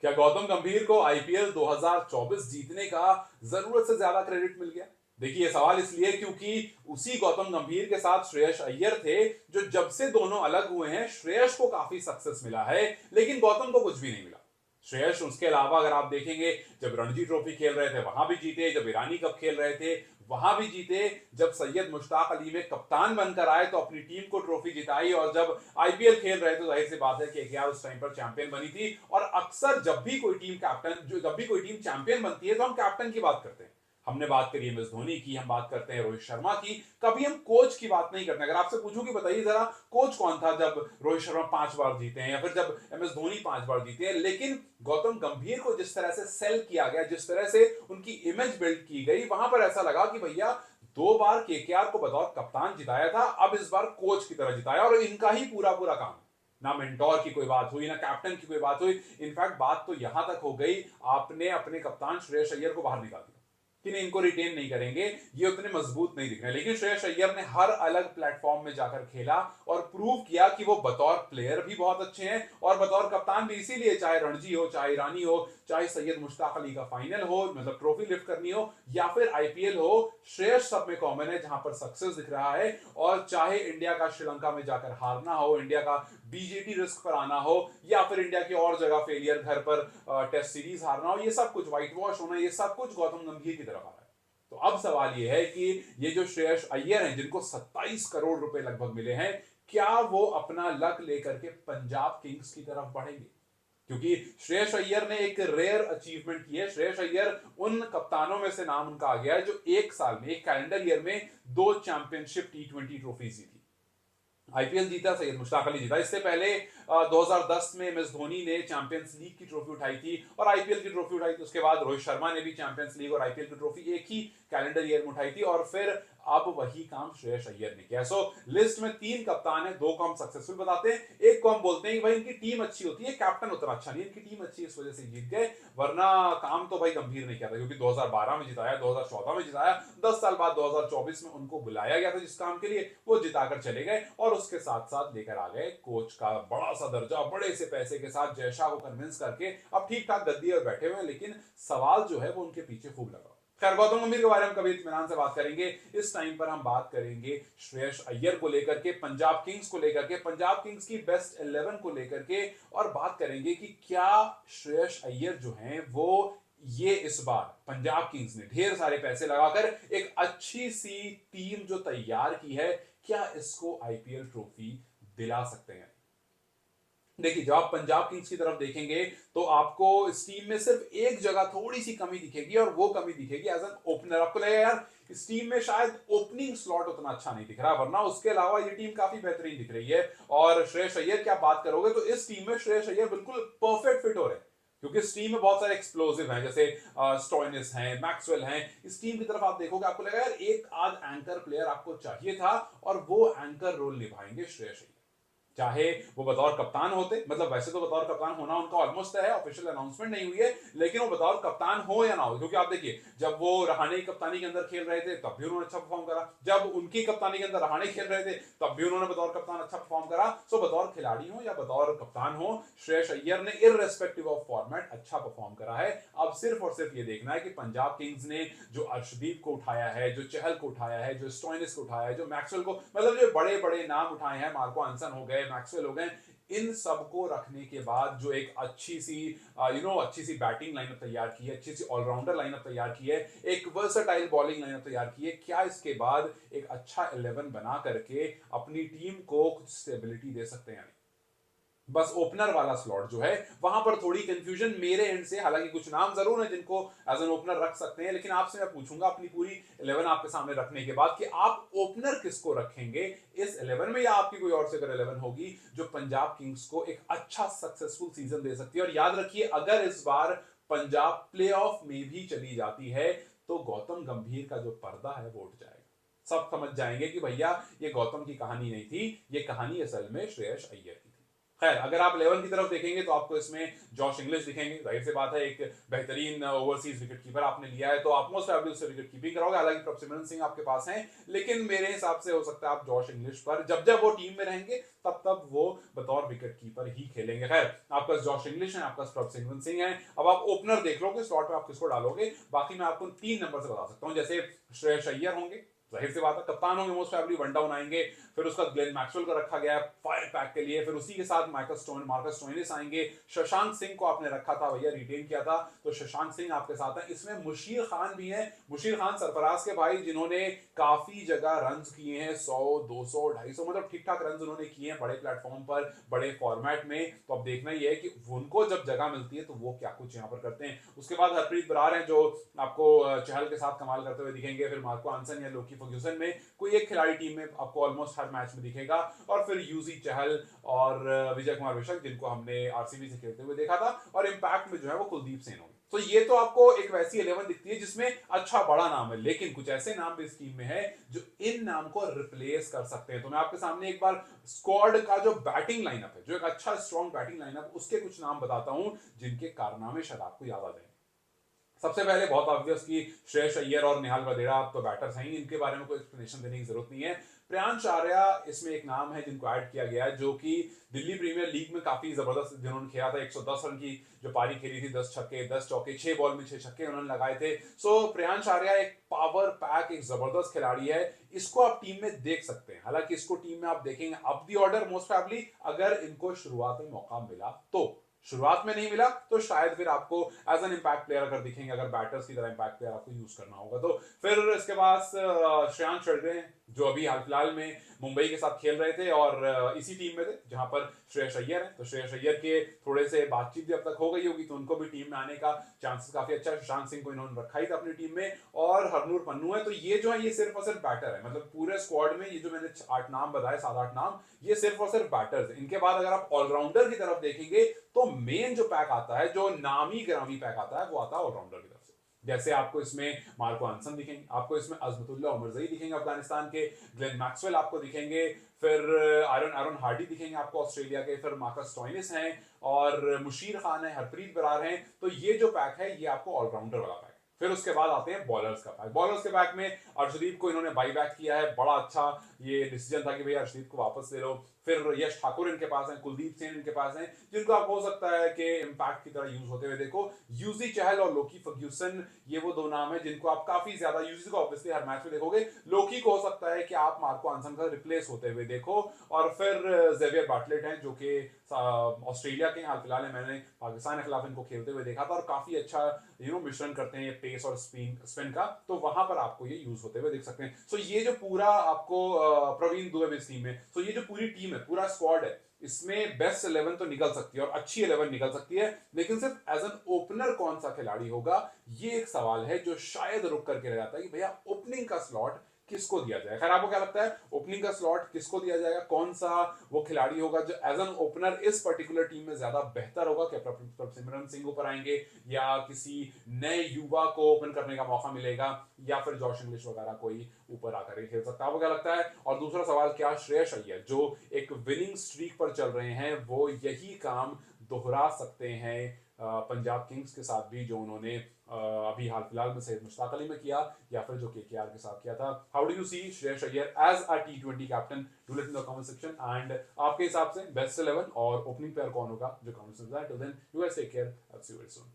क्या गौतम गंभीर को आईपीएल 2024 जीतने का जरूरत से ज्यादा क्रेडिट मिल गया? देखिए, ये सवाल इसलिए क्योंकि उसी गौतम गंभीर के साथ श्रेयस अय्यर थे, जो जब से दोनों अलग हुए हैं श्रेयस को काफी सक्सेस मिला है, लेकिन गौतम को कुछ भी नहीं मिला। श्रेयस उसके अलावा अगर आप देखेंगे, जब रणजी ट्रॉफी खेल रहे थे वहां भी जीते, जब ईरानी कप खेल रहे थे वहां भी जीते, जब सैयद मुश्ताक अली में कप्तान बनकर आए तो अपनी टीम को ट्रॉफी जिताई, और जब आईपीएल खेल रहे थे तो जाहिर सी बात है कि केकेआर उस टाइम पर चैंपियन बनी थी। और अक्सर जब भी कोई टीम कैप्टन जो जब भी कोई टीम चैंपियन बनती है तो हम कैप्टन की बात करते हैं। हमने बात करी एम एस धोनी की, हम बात करते हैं रोहित शर्मा की, कभी हम कोच की बात नहीं करते। अगर आपसे पूछूं कि बताइए जरा, कोच कौन था जब रोहित शर्मा 5 बार जीते हैं या फिर जब एम एस धोनी 5 बार जीते हैं? लेकिन गौतम गंभीर को जिस तरह से सेल किया गया, जिस तरह से उनकी इमेज बिल्ड की गई, वहां पर ऐसा लगा कि भैया 2 बार केकेआर को बतौर कप्तान जिताया था, अब इस बार कोच की तरह जिताया, और इनका ही पूरा पूरा काम। ना मेंटोर की कोई बात हुई, ना कैप्टन की कोई बात हुई। इनफैक्ट बात तो यहां तक हो गई, आपने अपने कप्तान श्रेयस अय्यर को बाहर निकाल दिया कि नहीं, इनको रिटेन नहीं करेंगे, ये उतने मजबूत नहीं दिख रहे। लेकिन श्रेयस अय्यर ने हर अलग प्लेटफॉर्म में जाकर खेला और प्रूव किया कि वो बतौर प्लेयर भी बहुत अच्छे हैं और बतौर कप्तान भी। इसीलिए चाहे रणजी हो, चाहे ईरानी हो, चाहे सैयद मुश्ताक अली का फाइनल हो, मतलब ट्रॉफी लिफ्ट करनी हो, या फिर आईपीएल हो, श्रेयस सब में कॉमन है जहां पर सक्सेस दिख रहा है। और चाहे इंडिया का श्रीलंका में जाकर हारना हो, इंडिया का बीजेटी रिस्क पर आना हो, या फिर इंडिया की और जगह फेलियर, घर पर टेस्ट सीरीज हारना हो, ये सब कुछ व्हाइट वॉश होना, ये सब कुछ गौतम गंभीर की तरफ आ रहा है। तो अब सवाल ये है कि ये जो श्रेयस अय्यर हैं, जिनको 27 करोड़ रुपए लगभग मिले हैं, क्या वो अपना लक लेकर के पंजाब किंग्स की तरफ बढ़ेंगे? क्योंकि श्रेयस अय्यर ने एक रेयर अचीवमेंट की है। श्रेयस अय्यर उन कप्तानों में से नाम उनका आ गया है जो एक साल में, एक कैलेंडर ईयर में 2 चैंपियनशिप T20 ट्रॉफी जीती। आईपीएल जीता सैयद मुश्ताक अली जीता। इससे पहले 2010 में एम एस धोनी ने चैंपियंस लीग की ट्रॉफी उठाई थी और आईपीएल की ट्रॉफी उठाई थी। उसके बाद रोहित शर्मा ने भी चैंपियंस लीग और आईपीएल की ट्रॉफी एक ही कैलेंडर ईयर में उठाई थी, और फिर अब वही काम श्रेयस अय्यर ने किया। सो लिस्ट में 3 कप्तान है, 2 को हम सक्सेसफुल बताते हैं, एक को हम बोलते हैं कि भाई इनकी टीम अच्छी होती है, कैप्टन उतना अच्छा नहीं, इनकी टीम अच्छी इस वजह से जीत गए, वरना काम तो भाई गंभीर ने किया था। क्योंकि 2012 में जिताया, 2014 में जिताया, 10 साल बाद 2024 में उनको बुलाया गया था जिस काम के लिए, वो जिताकर चले गए, और उसके साथ साथ लेकर आ गए कोच का बड़ा सा दर्जा, बड़े से पैसे के साथ जयशाह को कन्विंस करके अब ठीक ठाक गद्दी पर बैठे हुए हैं। लेकिन सवाल जो है वो उनके पीछे खूब लगा। खैर, गौतम गंभीर के बारे में कभी इत्मीनान से बात करेंगे। इस टाइम पर हम बात करेंगे श्रेयस अय्यर को लेकर के, पंजाब किंग्स को लेकर के, पंजाब किंग्स की बेस्ट 11 को लेकर के, और बात करेंगे कि क्या श्रेयस अय्यर जो हैं वो ये इस बार पंजाब किंग्स ने ढेर सारे पैसे लगाकर एक अच्छी सी टीम जो तैयार की है, क्या इसको आईपीएल ट्रॉफी दिला सकते हैं? देखिए, जब आप पंजाब किंग्स की तरफ देखेंगे तो आपको इस टीम में सिर्फ एक जगह थोड़ी सी कमी दिखेगी, और वो कमी दिखेगी एज एन ओपनर। आपको लगेगा यार इस टीम में शायद ओपनिंग स्लॉट उतना अच्छा नहीं दिख रहा, वरना उसके अलावा ये टीम काफी बेहतरीन दिख रही है। और श्रेयस अय्यर की आप बात करोगे तो इस टीम में श्रेयस अय्यर बिल्कुल परफेक्ट फिट हो रहे हैं, क्योंकि इस टीम में बहुत सारे एक्सप्लोसिव हैं, जैसे स्टोइनिस हैं, मैक्सवेल हैं। इस टीम की तरफ आप देखोगे, आपको लगेगा यार एक आध एंकर प्लेयर आपको चाहिए था, और वो एंकर रोल निभाएंगे श्रेयस अय्यर। चाहे वो बतौर कप्तान होते, मतलब वैसे तो बतौर कप्तान होना उनका ऑलमोस्ट है, ऑफिशियल अनाउंसमेंट नहीं हुई है, लेकिन वो बतौर कप्तान हो या ना हो, क्योंकि आप देखिए जब वो रहाणे की कप्तानी के अंदर खेल रहे थे तब भी उन्होंने अच्छा परफॉर्म करा, जब उनकी कप्तानी के अंदर रहाणे खेल रहे थे तब भी उन्होंने बतौर कप्तान अच्छा परफॉर्म करा। सो बतौर खिलाड़ी हो या बतौर कप्तान हो, श्रेयस अय्यर ने इररेस्पेक्टिव ऑफ फॉर्मेट अच्छा परफॉर्म करा है। अब सिर्फ और सिर्फ ये देखना है कि पंजाब किंग्स ने जो अर्शदीप को उठाया है, जो चहल को उठाया है, जो स्टोइनिस को उठाया है, जो मैक्सवेल को, मतलब जो बड़े बड़े नाम उठाए हैं, मार्को आंसन हो गए, मैक्सवेल हो गए, इन सबको रखने के बाद जो एक अच्छी सी अच्छी सी बैटिंग लाइनअप तैयार की है, अच्छी सी ऑलराउंडर लाइनअप तैयार की है, एक वर्सटाइल बॉलिंग लाइनअप तैयार की है, क्या इसके बाद एक अच्छा 11 बना करके अपनी टीम को कुछ स्टेबिलिटी दे सकते हैं? बस ओपनर वाला स्लॉट जो है वहां पर थोड़ी कंफ्यूजन मेरे एंड से, हालांकि कुछ नाम जरूर है जिनको एज एन ओपनर रख सकते हैं, लेकिन आपसे मैं पूछूंगा अपनी पूरी 11 आपके सामने रखने के बाद कि आप ओपनर किसको रखेंगे इस 11 में, या आपकी कोई और से अगर 11 होगी जो पंजाब किंग्स को एक अच्छा सक्सेसफुल सीजन दे सकती है। और याद रखिए, अगर इस बार पंजाब प्लेऑफ में भी चली जाती है तो गौतम गंभीर का जो पर्दा है वो उठ जाएगा। सब समझ जाएंगे कि भैया ये गौतम की कहानी नहीं थी, ये कहानी असल में श्रेयस अय्यर की थी। खैर अगर आप 11 की तरफ देखेंगे तो आपको इसमें जॉश इंग्लिश दिखेंगे, जाहिर सी बात है एक बेहतरीन ओवरसीज विकेट कीपर आपने लिया है तो आप मोस्ट प्रॉब्ली उससे विकेट कीपिंग कराओगे, हालांकि प्रभसिमरन सिंह आपके पास हैं, लेकिन मेरे हिसाब से हो सकता है आप जॉश इंग्लिश पर जब जब वो टीम में रहेंगे तब तब वो बतौर विकेट कीपर ही खेलेंगे। खैर आपका जॉश इंग्लिश है, आपका प्रभसिमरन सिंह है, अब आप ओपनर देख लो कि स्लॉट में आप किसको डालोगे। बाकी मैं आपको 3 नंबर से बता सकता हूं, जैसे श्रेयस अय्यर होंगे, जाहिर सी बात है कप्तान होंगे, मोस्ट प्रॉब्ली वन डाउन आएंगे, फिर उसका ग्लेन मैक्सवेल को रखा गया फायर पैक के लिए, फिर उसी के साथ मार्कस स्टोइनिस आएंगे, शशांक सिंह को आपने रखा था भैया, रिटेन किया था तो शशांक सिंह आपके साथ है, इसमें मुशीर खान भी है, मुशीर खान सरफराज के भाई जिन्होंने काफी जगह रन किए हैं, 100 200 250 मतलब ठीक ठाक रन उन्होंने किए हैं बड़े प्लेटफॉर्म पर बड़े फॉर्मेट में, तो अब देखना ही है कि उनको जब जगह मिलती है तो वो क्या कुछ यहाँ पर करते हैं। उसके बाद हरप्रीत बरार हैं जो आपको चहल के साथ कमाल करते हुए दिखेंगे, फिर मार्को आंसन या लोकी फर्ग्यूसन में कोई एक खिलाड़ी टीम में आपको ऑलमोस्ट हर मैच में दिखेगा, और फिर यूजी चहल और विजय कुमार विशक जिनको हमने आरसीबी से खेलते हुए देखा था, और इंपैक्ट में जो है वो कुलदीप सेन होंगे। तो ये तो आपको एक वैसी 11 दिखती है जिसमें अच्छा बड़ा नाम है, लेकिन कुछ ऐसे नाम भी इस टीम में है जो इन नाम को रिप्लेस कर सकते हैं। तो मैं आपके सामने एक बार स्क्वाड का जो बैटिंग लाइनअप है, जो एक अच्छा स्ट्रॉन्ग बैटिंग लाइनअप, उसके कुछ नाम बताता हूं जिनके कारनामे शायद आपको याद आ जाए। सबसे पहले बहुत ऑब्वियस कि श्रेयस अय्यर और निहाल वधेरा आप तो बैटर्स हैं, इनके बारे में कोई एक्सप्लेनेशन देने की जरूरत नहीं है। प्रियांश आर्या इसमें एक नाम है जिनको ऐड किया गया है, जो कि दिल्ली प्रीमियर लीग में काफी जबरदस्त जिन्होंने खेला था, 110 रन की जो पारी खेली थी, 10 छक्के 10 चौके, 6 बॉल में 6 छक्के उन्होंने लगाए थे। सो प्रियांश आर्या एक पावर पैक, एक जबरदस्त खिलाड़ी है, इसको आप टीम में देख सकते हैं। हालांकि इसको टीम में आप देखेंगे up the order most probably, अगर इनको शुरुआत में मौका मिला तो, शुरुआत में नहीं मिला तो शायद फिर आपको एज एन इंपैक्ट प्लेयर अगर दिखेंगे, अगर बैटर्स की तरह इंपैक्ट प्लेयर आपको यूज करना होगा तो। फिर इसके बाद श्रेयांश चढ़ जो अभी हाल फिलहाल में मुंबई के साथ खेल रहे थे और इसी टीम में थे जहां पर श्रेयस अय्यर है, तो श्रेयस अय्यर के थोड़े से बातचीत भी अब तक हो गई होगी तो उनको भी टीम में आने का चांसेस काफी अच्छा है। शशांक सिंह को इन्होंने रखा ही था अपनी टीम में, और हरनूर पन्नू है, तो ये जो है ये सिर्फ और सिर्फ बैटर है, मतलब पूरे स्क्वाड में ये जो मैंने 8 नाम बताए, 7-8 नाम, ये सिर्फ और सिर्फ बैटर्स है। इनके बाद अगर आप ऑलराउंडर की तरफ देखेंगे तो मेन जो पैक आता है, जो नामी ग्रामी पैक आता है, वो आता है ऑलराउंडर की तरफ से। जैसे आपको इसमें मार्को आंसन दिखेंगे, आपको इसमें अजमतुल्लाह उमरजई दिखेंगे अफगानिस्तान के, ग्लेन मैक्सवेल आपको दिखेंगे, फिर आयरन हार्डी दिखेंगे आपको ऑस्ट्रेलिया के, फिर मार्कस स्टोइनिस हैं, और मुशीर खान है, हरप्रीत बरार हैं। तो ये जो पैक है ये आपको ऑलराउंडर वाला पैक है। फिर उसके बाद आते हैं बॉलर्स का पैक। बॉलर्स के पैक में अर्शदीप को इन्होंने बाई बैक किया है, बड़ा अच्छा ये डिसीजन था कि भैया अर्शदीप को वापस ले लो। फिर यश ठाकुर इनके पास हैं, कुलदीप सेन इनके पास हैं, जिनको आप हो सकता है कि इंपैक्ट की तरह यूज होते हुए देखो। यूजी चहल और लोकी फर्ग्यूसन, ये वो 2 नाम है जिनको आप काफी ज्यादा, यूजी को ऑब्वियसली हर मैच में देखोगे, लोकी को हो सकता है कि आप मार्को आंसन का रिप्लेस होते हुए देखो, और फिर जेवियर बाटलेट हैं जो कि ऑस्ट्रेलिया के हाल फिलहाल मैंने पाकिस्तान के खिलाफ इनको खेलते हुए देखा था, और काफी अच्छा मिश्रण करते हैं पेस और स्पिन का, तो वहां पर आपको ये यूज होते हुए देख सकते हैं। सो ये जो पूरा आपको प्रवीण दुबे इस टीम में, सो ये जो पूरी टीम है, पूरा स्क्वाड है, इसमें बेस्ट 11 तो निकल सकती है और अच्छी 11 निकल सकती है, लेकिन सिर्फ एज एन ओपनर कौन सा खिलाड़ी होगा ये एक सवाल है जो शायद रुक करके रह जाता है कि भैया ओपनिंग का स्लॉट किसको दिया जाए। खैर आपको क्या लगता है ओपनिंग का स्लॉट किसको दिया जाएगा, कौन सा वो खिलाड़ी होगा जो एज एन ओपनर इस पर्टिकुलर टीम में ज्यादा बेहतर होगा? क्या प्रभसिमरन सिंह ऊपर आएंगे, या किसी नए युवा को ओपन करने का मौका मिलेगा, या फिर जॉश इंग्लिश वगैरह कोई ऊपर आकर खेल सकता है? आपको क्या लगता है? और दूसरा सवाल, क्या श्रेयस अय्यर जो एक विनिंग स्ट्रीक पर चल रहे हैं वो यही काम दोहरा सकते हैं पंजाब किंग्स के साथ भी, जो उन्होंने अभी हाल फिलहाल में सैयद मुश्ताक अली में किया, या फिर जो केकेआर के साथ किया था? How do you see Shreyas Iyer as a T20 captain? Do let in the comment section, and आपके हिसाब से बेस्ट 11 और ओपनिंग प्लेयर कौन होगा जो कमेंट सेक्शन में? Till then you guys take care, I will see you very soon.